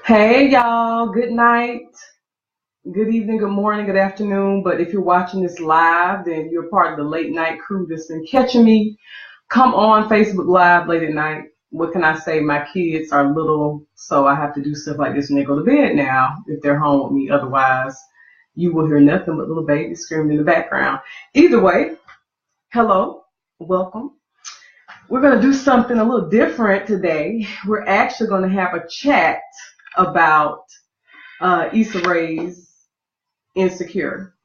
Hey y'all, good night, good evening, good morning, good afternoon. But if you're watching this live, then you're part of the late night crew that's been catching me. Come on Facebook Live late at night. What can I say? My kids are little, so I have to do stuff like this when they go to bed now if they're home with me. Otherwise, you will hear nothing but little babies screaming in the background. Either way, hello, welcome. We're going to do something a little different today. We're actually going to have a chat about Issa Rae's Insecure.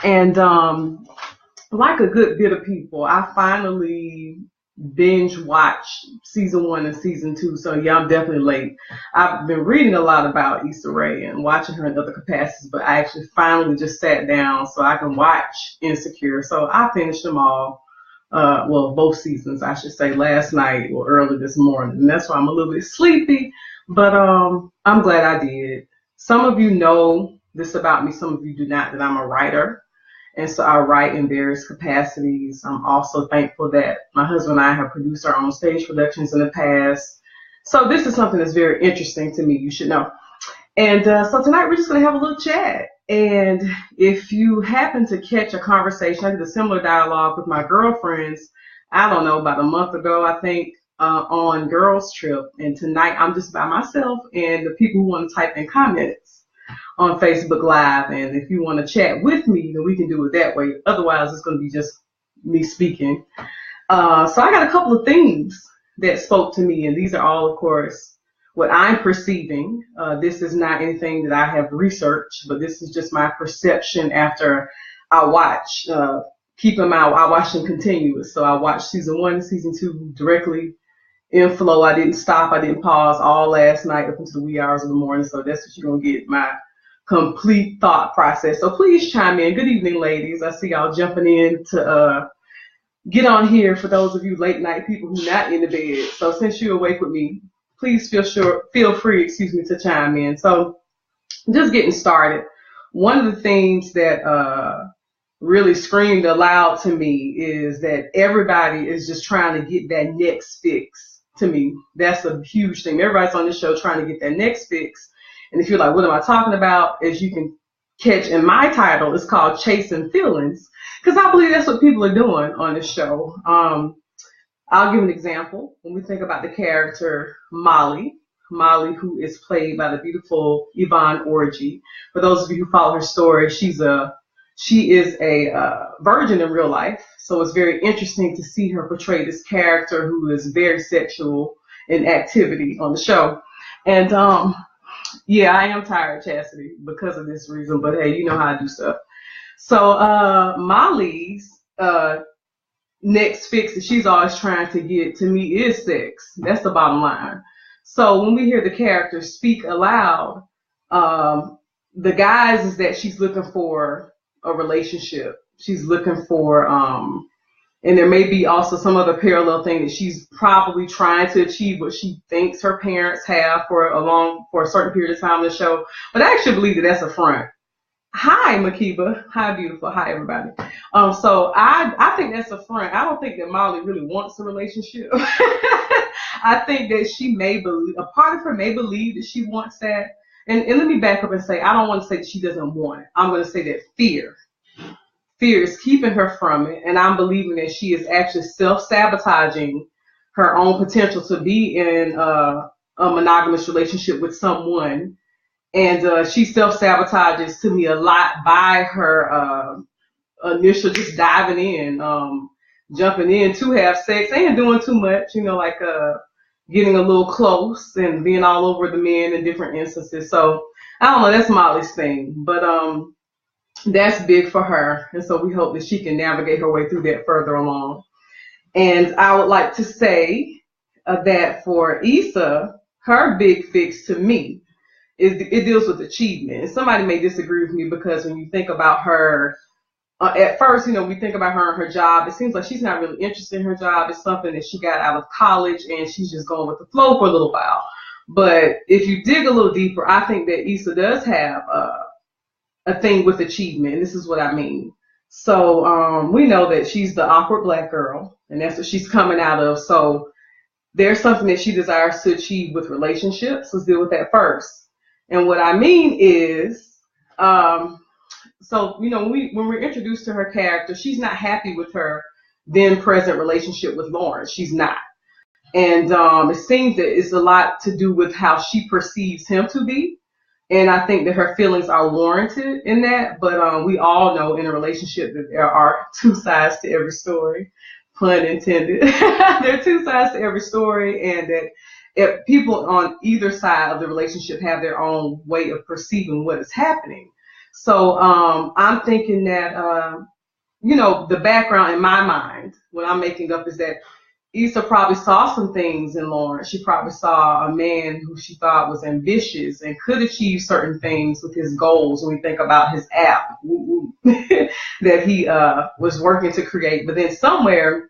And like a good bit of people, I finally binge watched season 1 and season 2. So yeah, I'm definitely late. I've been reading a lot about Issa Rae and watching her in other capacities, but I actually finally just sat down so I can watch Insecure. So I finished them all. Well, both seasons, I should say, last night or early this morning. And that's why I'm a little bit sleepy, but I'm glad I did. Some of you know this about me, some of you do not, that I'm a writer. And so I write in various capacities. I'm also thankful that my husband and I have produced our own stage productions in the past. So this is something that's very interesting to me, you should know. And so tonight we're just going to have a little chat. And if you happen to catch a conversation, I did a similar dialogue with my girlfriends, I don't know, about a month ago, I think, on Girls Trip. And tonight I'm just by myself and the people who want to type in comments on Facebook Live. And if you want to chat with me, then we can do it that way. Otherwise, it's going to be just me speaking. So I got a couple of things that spoke to me, and these are all, of course, what I'm perceiving. This is not anything that I have researched, but this is just my perception after I watch. Keep in mind, I watch them continuous. So I watched season 1 and season 2 directly in flow. I didn't stop. I didn't pause all last night up until the wee hours of the morning. So that's what you're going to get, my complete thought process. So please chime in. Good evening, ladies. I see y'all jumping in to get on here for those of you late night people who are not in the bed. So since you're awake with me, please feel free, to chime in. So just getting started. One of the things that really screamed aloud to me is that everybody is just trying to get that next fix. To me, that's a huge thing. Everybody's on this show trying to get that next fix. And if you're like, what am I talking about? As you can catch in my title, it's called Chasin Feelings, because I believe that's what people are doing on this show. I'll give an example. When we think about the character Molly, who is played by the beautiful Yvonne Orji. For those of you who follow her story, she is a virgin in real life. So it's very interesting to see her portray this character who is very sexual in activity on the show. And yeah, I am tired, Chastity, because of this reason. But hey, you know how I do stuff. So Molly's next fix that she's always trying to get, to me, is sex. That's the bottom line. So when we hear the character speak aloud, the guise is that she's looking for a relationship. She's looking for, and there may be also some other parallel thing that she's probably trying to achieve what she thinks her parents have for a certain period of time in the show. But I actually believe that that's a front. Hi, Makiba. Hi, beautiful. Hi, everybody. So I think that's a front. I don't think that Molly really wants a relationship. I think that she may believe, a part of her may believe that she wants that. And let me back up and say, I don't want to say that she doesn't want it. I'm going to say that fear is keeping her from it. And I'm believing that she is actually self-sabotaging her own potential to be in a monogamous relationship with someone. And she self-sabotages to me a lot by her initial just diving in, jumping in to have sex and doing too much, like getting a little close and being all over the men in different instances. So I don't know, that's Molly's thing, but that's big for her. And so we hope that she can navigate her way through that further along. And I would like to say that for Issa, her big fix to me, it deals with achievement. And somebody may disagree with me because when you think about her, at first, we think about her and her job. It seems like she's not really interested in her job. It's something that she got out of college and she's just going with the flow for a little while. But if you dig a little deeper, I think that Issa does have a thing with achievement. This is what I mean. So we know that she's the awkward black girl, and that's what she's coming out of. So there's something that she desires to achieve with relationships. Let's deal with that first. And what I mean is, so, you know, when we're introduced to her character, she's not happy with her then present relationship with Lawrence. She's not. And it seems that it's a lot to do with how she perceives him to be. And I think that her feelings are warranted in that. But we all know in a relationship that there are two sides to every story, pun intended. There are two sides to every story, and that if people on either side of the relationship have their own way of perceiving what is happening. So I'm thinking that, you know, the background in my mind, what I'm making up is that Issa probably saw some things in Lawrence. She probably saw a man who she thought was ambitious and could achieve certain things with his goals. When we think about his app that he was working to create, but then somewhere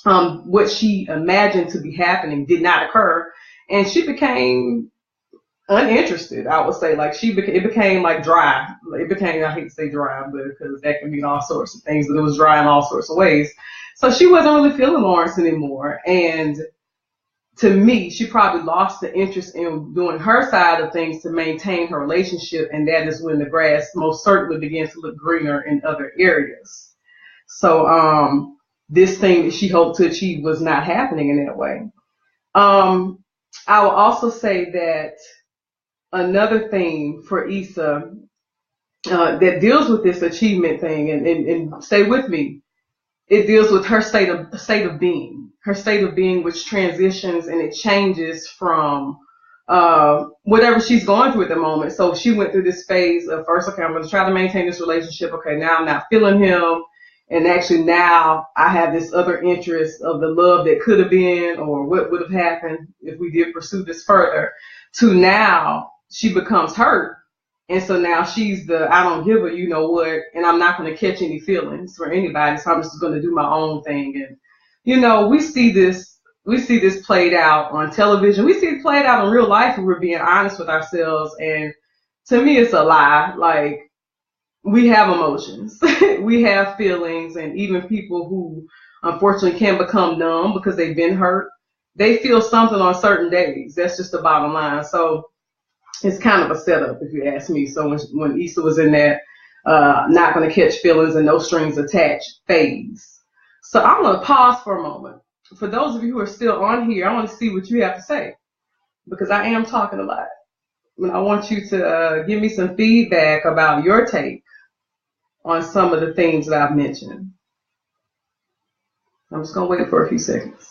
what she imagined to be happening did not occur, and she became uninterested. I would say, like, it became like dry. It became, I hate to say dry, but because that can mean all sorts of things, but it was dry in all sorts of ways. So she wasn't really feeling Lawrence anymore. And to me, she probably lost the interest in doing her side of things to maintain her relationship. And that is when the grass most certainly began to look greener in other areas. So this thing that she hoped to achieve was not happening in that way. I will also say that another thing for Issa that deals with this achievement thing, and stay with me, it deals with her state of being, which transitions and it changes from whatever she's going through at the moment. So she went through this phase of first, okay, I'm going to try to maintain this relationship. Okay, now I'm not feeling him. And actually now I have this other interest of the love that could have been, or what would have happened if we did pursue this further, to now she becomes hurt. And so now she's I don't give a you know what, and I'm not going to catch any feelings for anybody, so I'm just going to do my own thing. And, you know, we see this played out on television. We see it played out in real life if we're being honest with ourselves. And to me, it's a lie. Like, we have emotions, we have feelings, and even people who unfortunately can become numb because they've been hurt, they feel something on certain days. That's just the bottom line. So it's kind of a setup, if you ask me. So when Issa was in that not going to catch feelings and no strings attached phase. So I'm going to pause for a moment. For those of you who are still on here, I want to see what you have to say, because I am talking a lot. And I want you to give me some feedback about your take on some of the things that I've mentioned. I'm just going to wait for a few seconds.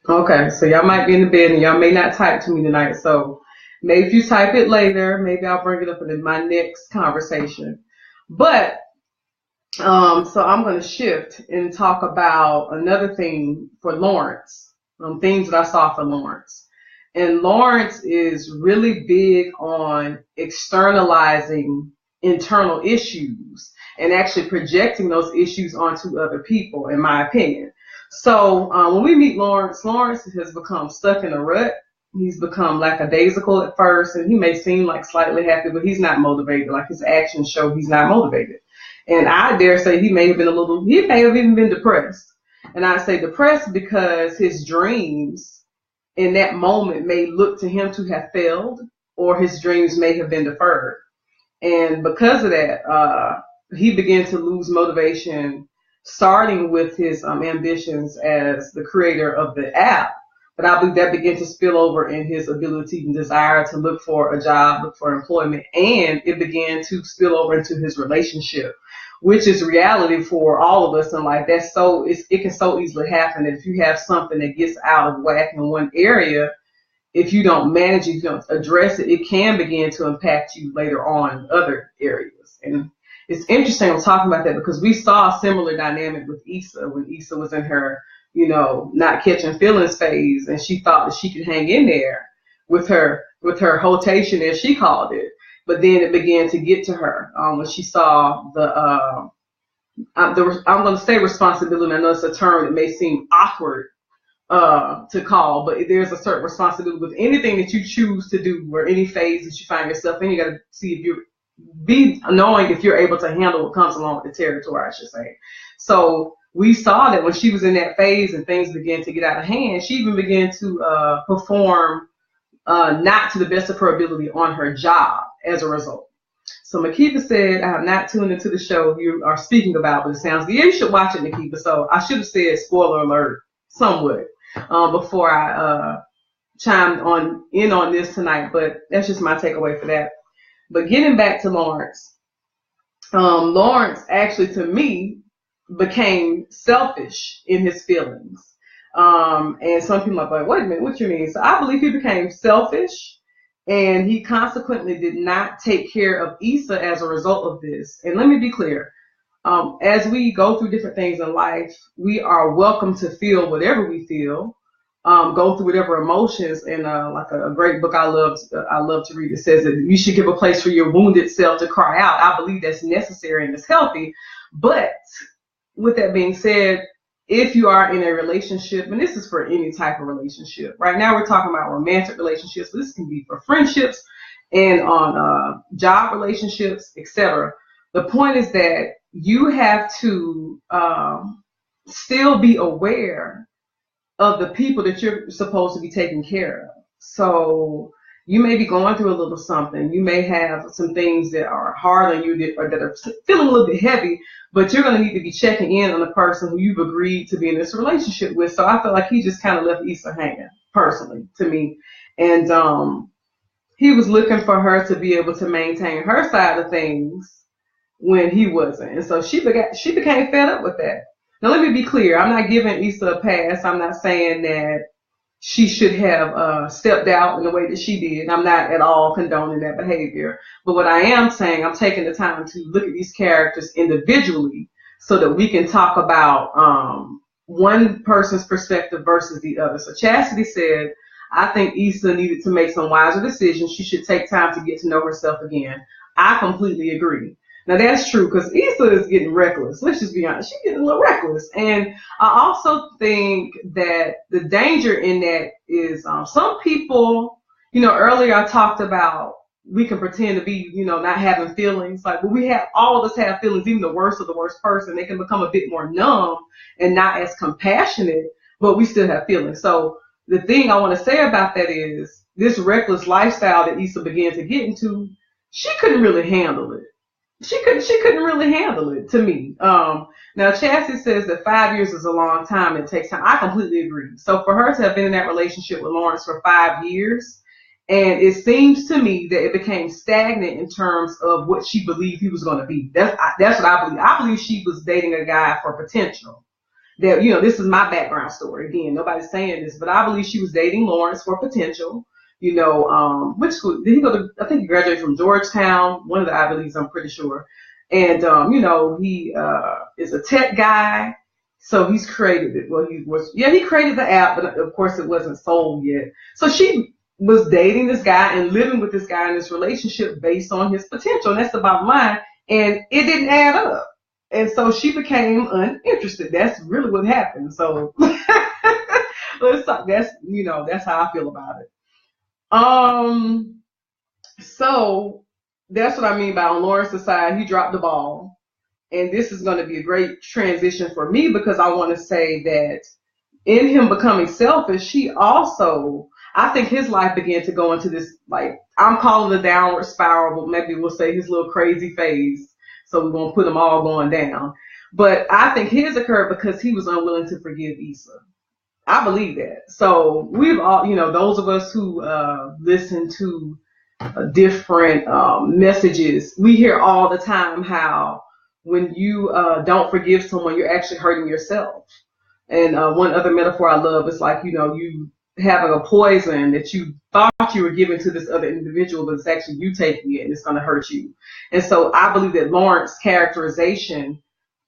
Okay, so y'all might be in the bed and y'all may not type to me tonight. So maybe if you type it later, maybe I'll bring it up in my next conversation. But so I'm going to shift and talk about another thing for Lawrence, things that I saw for Lawrence. And Lawrence is really big on externalizing internal issues and actually projecting those issues onto other people, in my opinion. So when we meet Lawrence has become stuck in a rut. He's become lackadaisical at first, and he may seem like slightly happy, but he's not motivated. Like, his actions show he's not motivated. And I dare say he may have even been depressed. And I say depressed because his dreams in that moment may look to him to have failed, or his dreams may have been deferred. And because of that, he began to lose motivation, starting with his ambitions as the creator of the app. But I believe that began to spill over in his ability and desire to look for a job, look for employment, and it began to spill over into his relationship, which is reality for all of us in life. It can so easily happen that if you have something that gets out of whack in one area, if you don't manage it, if you don't address it, it can begin to impact you later on in other areas. And it's interesting I'm talking about that because we saw a similar dynamic with Issa when Issa was in her, you know, not catching feelings phase, and she thought that she could hang in there with her rotation, as she called it. But then it began to get to her when she saw I'm going to say responsibility. I know it's a term that may seem awkward to call, but there's a certain responsibility with anything that you choose to do or any phase that you find yourself in. You got to see if you're knowing if you're able to handle what comes along with the territory, I should say. So we saw that when she was in that phase and things began to get out of hand, she even began to perform not to the best of her ability on her job as a result. So Makita said, I have not tuned into the show you are speaking about, but it sounds good. Yeah, you should watch it, Makita. So I should have said spoiler alert somewhat before I chimed in on this tonight, but that's just my takeaway for that. But getting back to Lawrence, Lawrence actually, to me, became selfish in his feelings. And some people are like, wait a minute, what you mean? So I believe he became selfish, and he consequently did not take care of Issa as a result of this. And let me be clear. As we go through different things in life, we are welcome to feel whatever we feel, go through whatever emotions. And like a great book I love to read, it says that you should give a place for your wounded self to cry out. I believe that's necessary and it's healthy. But with that being said, if you are in a relationship, and this is for any type of relationship, right now we're talking about romantic relationships, but this can be for friendships and on job relationships, etc. The point is that you have to still be aware of the people that you're supposed to be taking care of. So you may be going through a little something. You may have some things that are hard on you or that are feeling a little bit heavy, but you're going to need to be checking in on the person who you've agreed to be in this relationship with. So I feel like he just kind of left Issa hanging, personally, to me. And he was looking for her to be able to maintain her side of things when he wasn't. And so she became fed up with that. Now, let me be clear. I'm not giving Issa a pass. I'm not saying that she should have stepped out in the way that she did. I'm not at all condoning that behavior. But what I am saying, I'm taking the time to look at these characters individually so that we can talk about one person's perspective versus the other. So Chastity said, I think Issa needed to make some wiser decisions. She should take time to get to know herself again. I completely agree. Now, that's true because Issa is getting reckless. Let's just be honest. She's getting a little reckless. And I also think that the danger in that is some people, earlier I talked about we can pretend to be, not having feelings. Like, but all of us have feelings, even the worst of the worst person. They can become a bit more numb and not as compassionate, but we still have feelings. So the thing I want to say about that is this reckless lifestyle that Issa began to get into, she couldn't really handle it. She couldn't really handle it, to me. Now, Chassie says that 5 years is a long time. It takes time. I completely agree. So for her to have been in that relationship with Lawrence for 5 years, and it seems to me that it became stagnant in terms of what she believed he was going to be. That's what I believe. I believe she was dating a guy for potential. That, this is my background story. Again, nobody's saying this, but I believe she was dating Lawrence for potential. Which school did he go to? I think he graduated from Georgetown, one of the Ivy Leagues, I'm pretty sure. And, he is a tech guy. So he's created it. Well, he created the app, but of course it wasn't sold yet. So she was dating this guy and living with this guy in this relationship based on his potential. And that's the bottom line. And it didn't add up. And so she became uninterested. That's really what happened. So let's talk. That's how I feel about it. So that's what I mean by on Lawrence's side, he dropped the ball. And this is going to be a great transition for me because I want to say that in him becoming selfish, I think his life began to go into this, like, I'm calling the downward spiral, but maybe we'll say his little crazy phase. So we're going to put them all going down. But I think his occurred because he was unwilling to forgive Issa. I believe that. So we've all, those of us who listen to different messages, we hear all the time how when you don't forgive someone, you're actually hurting yourself. And one other metaphor I love is like, you having a poison that you thought you were giving to this other individual, but it's actually you taking it and it's going to hurt you. And so I believe that Lawrence's characterization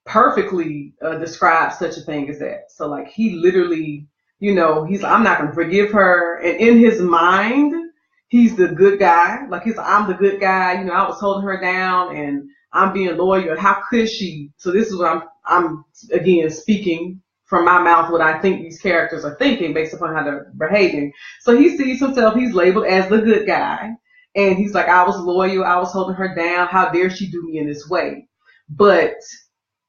perfectly describes such a thing as that. So like he literally, he's like, I'm not going to forgive her. And in his mind, he's the good guy. Like I'm the good guy. I was holding her down and I'm being loyal. How could she? So this is what I'm again speaking from my mouth what I think these characters are thinking based upon how they're behaving. So he sees himself, he's labeled as the good guy. And he's like, I was loyal, I was holding her down. How dare she do me in this way? But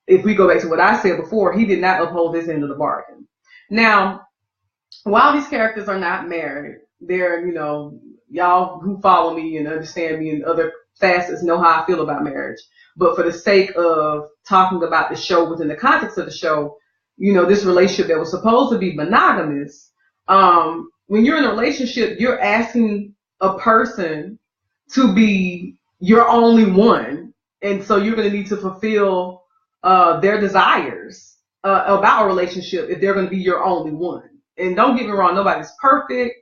if we go back to what I said before, he did not uphold his end of the bargain. Now, while these characters are not married, they're, y'all who follow me and understand me and other facets know how I feel about marriage. But for the sake of talking about the show within the context of the show, this relationship that was supposed to be monogamous, when you're in a relationship, you're asking a person to be your only one. And so you're going to need to fulfill their desires about a relationship if they're going to be your only one. And don't get me wrong, nobody's perfect.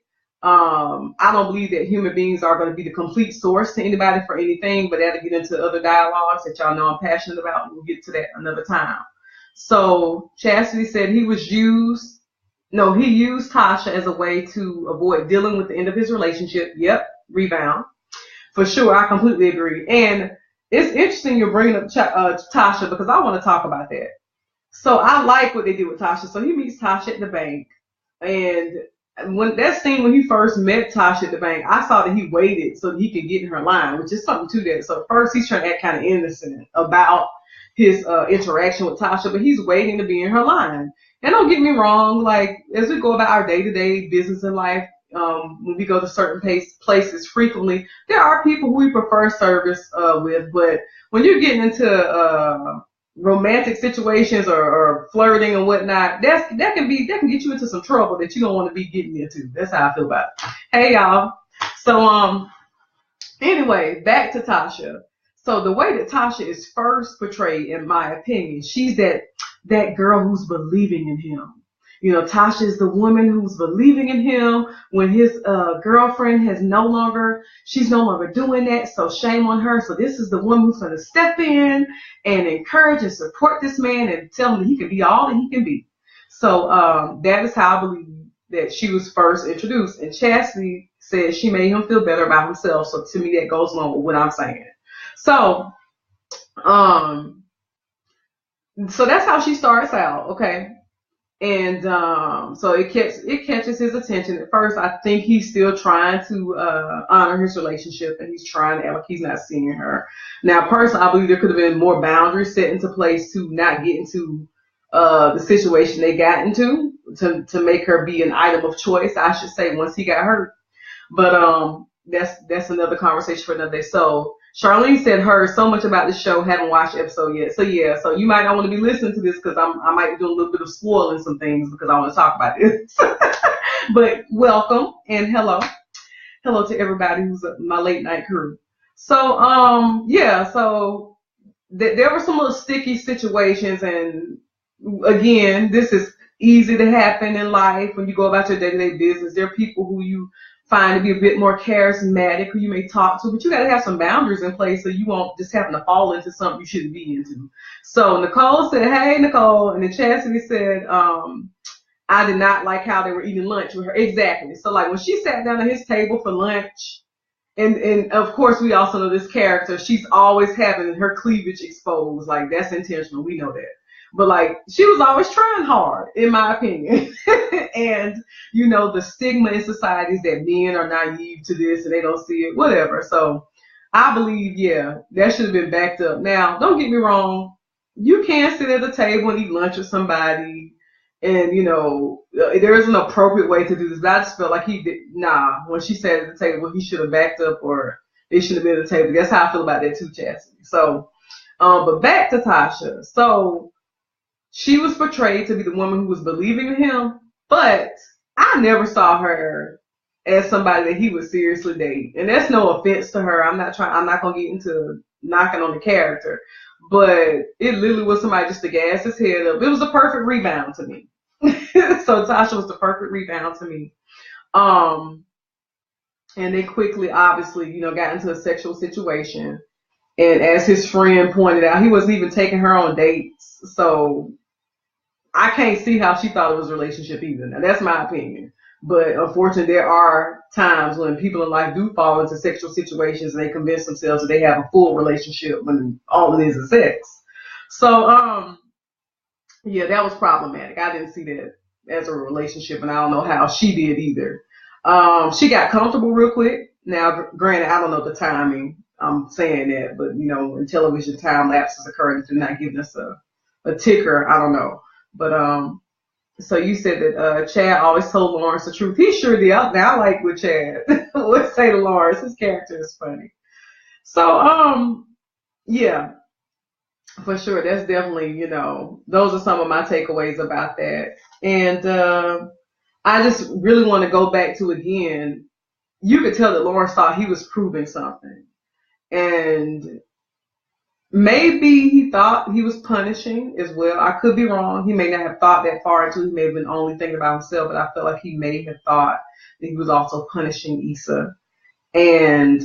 I don't believe that human beings are going to be the complete source to anybody for anything, but that'll get into other dialogues that y'all know I'm passionate about. We'll get to that another time. So Chastity said he used Tasha as a way to avoid dealing with the end of his relationship. Yep, rebound. For sure, I completely agree. And it's interesting you're bringing up Tasha because I want to talk about that. So I like what they did with Tasha. So he meets Tasha at the bank. And when he first met Tasha at the bank, I saw that he waited so that he could get in her line, which is something to that. So first he's trying to act kind of innocent about his interaction with Tasha, but he's waiting to be in her line. And don't get me wrong, like as we go about our day-to-day business in life, when we go to certain places frequently, there are people who we prefer service with, but when you're getting into romantic situations or flirting and whatnot, that can get you into some trouble that you don't want to be getting into. That's how I feel about it. Hey y'all. So anyway, back to Tasha. So the way that Tasha is first portrayed, in my opinion, she's that girl who's believing in him. Tasha is the woman who's believing in him when his girlfriend she's no longer doing that. So shame on her. So this is the woman who's going to step in and encourage and support this man and tell him that he can be all that he can be. So that is how I believe that she was first introduced. And Chastity said she made him feel better about himself. So to me, that goes along with what I'm saying. So, so that's how she starts out. Okay. And so it catches his attention. At first, I think he's still trying to honor his relationship, and he's trying to act like he's not seeing her. Now, personally, I believe there could have been more boundaries set into place to not get into the situation they got into to make her be an item of choice, I should say, once he got hurt. But that's another conversation for another day. So Charlene said heard so much about this show, haven't watched the episode yet. So yeah, so you might not want to be listening to this because I might be doing a little bit of spoiling some things because I want to talk about this. But welcome and hello to everybody who's my late night crew. So yeah, so there were some little sticky situations, and again, this is easy to happen in life when you go about your day-to-day business. There are people who you find to be a bit more charismatic, who you may talk to, but you got to have some boundaries in place so you won't just happen to fall into something you shouldn't be into. So Nicole said, hey, Nicole, and then Chastity said, I did not like how they were eating lunch with her. Exactly. So like when she sat down at his table for lunch, and of course we also know this character, she's always having her cleavage exposed. Like that's intentional. We know that. But like she was always trying hard, in my opinion. And the stigma in society is that men are naive to this and they don't see it, whatever. So I believe, yeah, that should have been backed up. Now, don't get me wrong. You can sit at a table and eat lunch with somebody, and there is an appropriate way to do this. But I just felt like he did. When she sat at the table, he should have backed up, or they should have been at the table. That's how I feel about that too, Chastity. So, but back to Tasha. So she was portrayed to be the woman who was believing in him, but I never saw her as somebody that he would seriously date. And that's no offense to her. I'm not going to get into knocking on the character, but it literally was somebody just to gas his head up. It was a perfect rebound to me. So Tasha was the perfect rebound to me. And they quickly, obviously, got into a sexual situation. And as his friend pointed out, he wasn't even taking her on dates. So I can't see how she thought it was a relationship either. Now, that's my opinion. But unfortunately, there are times when people in life do fall into sexual situations and they convince themselves that they have a full relationship when all it is sex. So, Yeah, that was problematic. I didn't see that as a relationship, and I don't know how she did either. She got comfortable real quick. Now, granted, I don't know the timing. I'm saying that, but you know, in television, time lapses occur if they're not giving us a ticker. I don't know, but so you said that Chad always told Lawrence the truth. He sure did. Now I like with Chad. Let's say to Lawrence, his character is funny. So yeah, for sure. That's definitely, you know, those are some of my takeaways about that. And I just really want to go back to again. You could tell that Lawrence thought he was proving something, and maybe he thought he was punishing as well. I could be wrong. He may not have thought that far into it. He may have been only thinking about himself, but I feel like he may have thought that he was also punishing Issa. And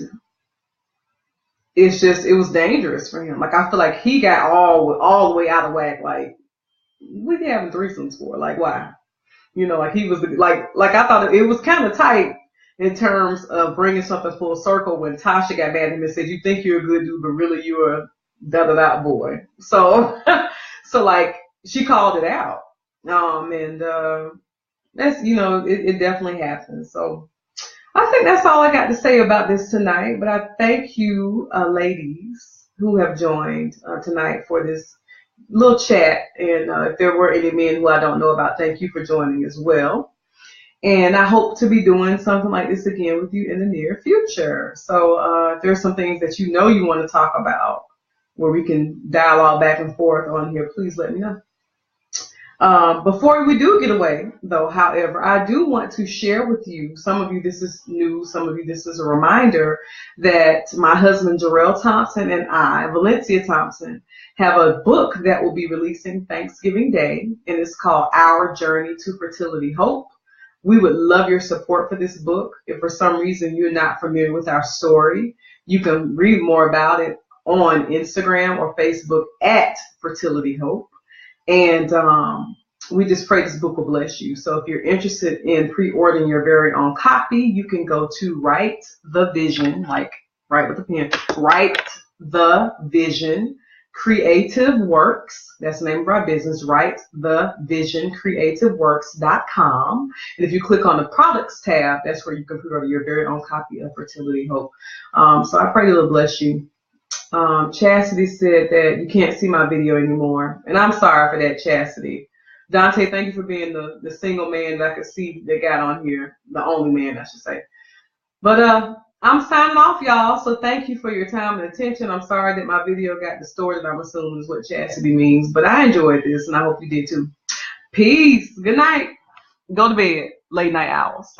it's just, it was dangerous for him. Like, I feel like he got all the way out of whack. Like, what are you having threesomes for? Like, why? You know, like he was, like I thought it was kind of tight in terms of bringing something full circle when Tasha got mad at him and said, you think you're a good dude, but really you're a da-da-da boy. So, so like, she called it out. And that's, you know, it definitely happens. So I think that's all I got to say about this tonight. But I thank you, ladies, who have joined tonight for this little chat. And if there were any men who I don't know about, thank you for joining as well. And I hope to be doing something like this again with you in the near future. So if there's some things that you know you want to talk about where we can dialogue back and forth on here, please let me know. Before we do get away, though, however, I do want to share with you, some of you this is new, some of you this is a reminder, that my husband Jarrell Thompson and I, Valencia Thompson, have a book that will be releasing Thanksgiving Day, and it's called Our Journey to Fertility Hope. We would love your support for this book. If for some reason you're not familiar with our story, you can read more about it on Instagram or Facebook at Fertility Hope. And we just pray this book will bless you. So if you're interested in pre-ordering your very own copy, you can go to Write the Vision, like write with a pen, Write the Vision Creative Works. That's the name of our business, writethevisioncreativeworks.com. And if you click on the products tab, that's where you can pre-order your very own copy of Fertility Hope. So I pray it'll bless you. Chastity said that you can't see my video anymore. And I'm sorry for that, Chastity. Dante, thank you for being the single man that I could see that got on here. The only man, I should say. But I'm signing off, y'all. So thank you for your time and attention. I'm sorry that my video got distorted. I'm assuming is what chastity means. But I enjoyed this, and I hope you did too. Peace. Good night. Go to bed, late night owls.